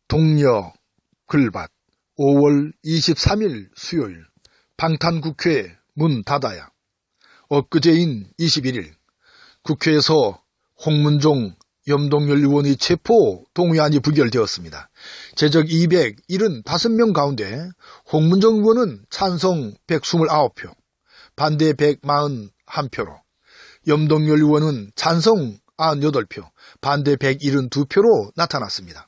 동려 글밭 5월 23일 수요일 방탄국회 문 닫아야. 엊그제인 21일 국회에서 홍문종 염동열 의원의 체포 동의안이 부결되었습니다. 제적 275명 가운데 홍문종 의원은 찬성 129표, 반대 141표로, 염동열 의원은 찬성 98표, 반대 172표로 나타났습니다.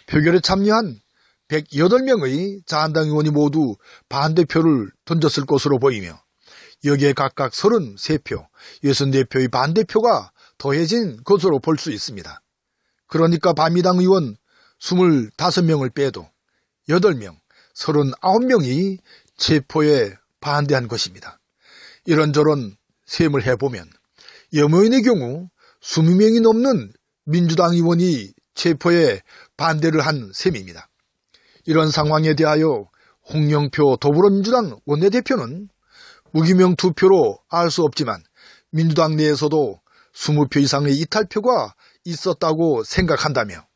표결에 참여한 108명의 자한당 의원이 모두 반대표를 던졌을 것으로 보이며 여기에 각각 33표, 64표의 반대표가 더해진 것으로 볼 수 있습니다. 그러니까 바미당 의원 25명을 빼도 8명, 39명이 체포에 반대한 것입니다. 이런저런 셈을 해보면 염호인의 경우 20명이 넘는 민주당 의원이 체포에 반대를 한 셈입니다. 이런 상황에 대하여 홍영표 더불어민주당 원내대표는 무기명 투표로 알 수 없지만 민주당 내에서도 20표 이상의 이탈표가 있었다고 생각한다며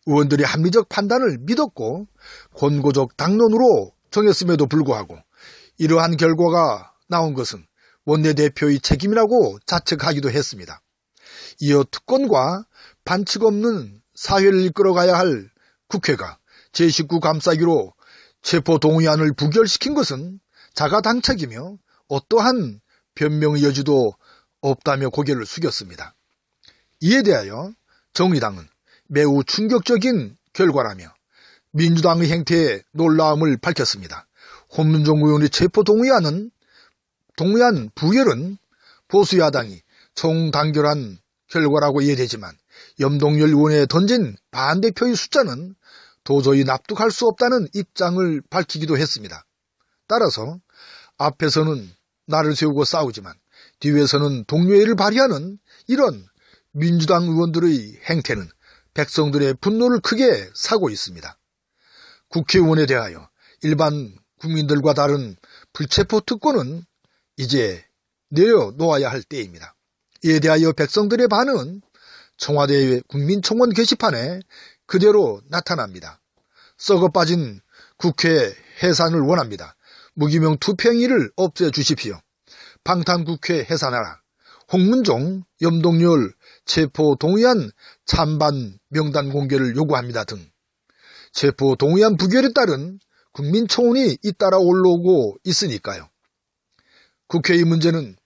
의원들이 합리적 판단을 믿었고 권고적 당론으로 정했음에도 불구하고 이러한 결과가 나온 것은 원내대표의 책임이라고 자책하기도 했습니다. 이어 특권과 반칙 없는 사회를 이끌어가야 할 국회가 제19 감싸기로 체포 동의안을 부결시킨 것은 자가당착이며 어떠한 변명의 여지도 없다며 고개를 숙였습니다. 이에 대하여 정의당은 매우 충격적인 결과라며 민주당의 행태에 놀라움을 밝혔습니다. 홍문종 의원의 체포 동의안 부결은 보수야당이 총단결한 결과라고 이해되지만 염동열 의원에 던진 반대표의 숫자는 도저히 납득할 수 없다는 입장을 밝히기도 했습니다. 따라서 앞에서는 나를 세우고 싸우지만 뒤에서는 동료애를 발휘하는 이런 민주당 의원들의 행태는 백성들의 분노를 크게 사고 있습니다. 국회의원에 대하여 일반 국민들과 다른 불체포 특권은 이제 내려놓아야 할 때입니다. 이에 대하여 백성들의 반응은 청와대 국민청원 게시판에 그대로 나타납니다. 썩어 빠진 국회 해산을 원합니다. 무기명 투표행위를 없애주십시오. 방탄국회 해산하라. 홍문종, 염동열 체포 동의안 찬반 명단 공개를 요구합니다 등 체포 동의안 부결에 따른 국민청원이 잇따라 올라오고 있으니까요. 국회의 문제는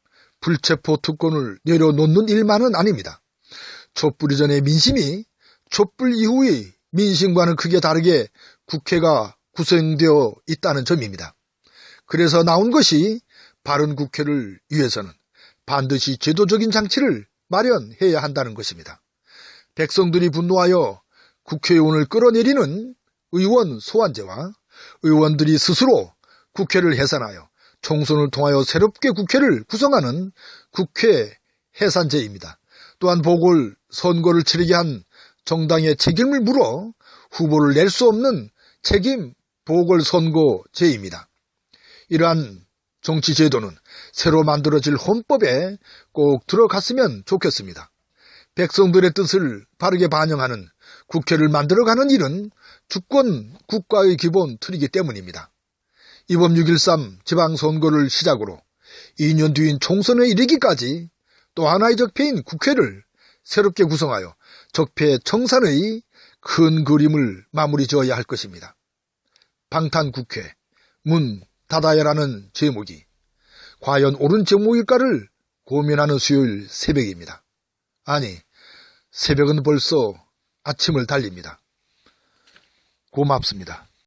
불체포 특권을 내려놓는 일만은 아닙니다. 촛불 이전의 민심이 촛불 이후의 민심과는 크게 다르게 국회가 구성되어 있다는 점입니다. 그래서 나온 것이 바른 국회를 위해서는 반드시 제도적인 장치를 마련해야 한다는 것입니다. 백성들이 분노하여 국회의원을 끌어내리는 의원 소환제와 의원들이 스스로 국회를 해산하여 총선을 통하여 새롭게 국회를 구성하는 국회 해산제입니다. 또한 보궐선거를 치르게 한 정당의 책임을 물어 후보를 낼 수 없는 책임 보궐선거제입니다. 이러한 정치제도는 새로 만들어질 헌법에 꼭 들어갔으면 좋겠습니다. 백성들의 뜻을 바르게 반영하는 국회를 만들어가는 일은 주권 국가의 기본 틀이기 때문입니다. 이번 6.13 지방선거를 시작으로 2년 뒤인 총선에 이르기까지 또 하나의 적폐인 국회를 새롭게 구성하여 적폐 청산의 큰 그림을 마무리 지어야 할 것입니다. 방탄국회 문 닫아야라는 제목이 과연 옳은 제목일까를 고민하는 수요일 새벽입니다. 아니, 새벽은 벌써 아침을 달립니다. 고맙습니다.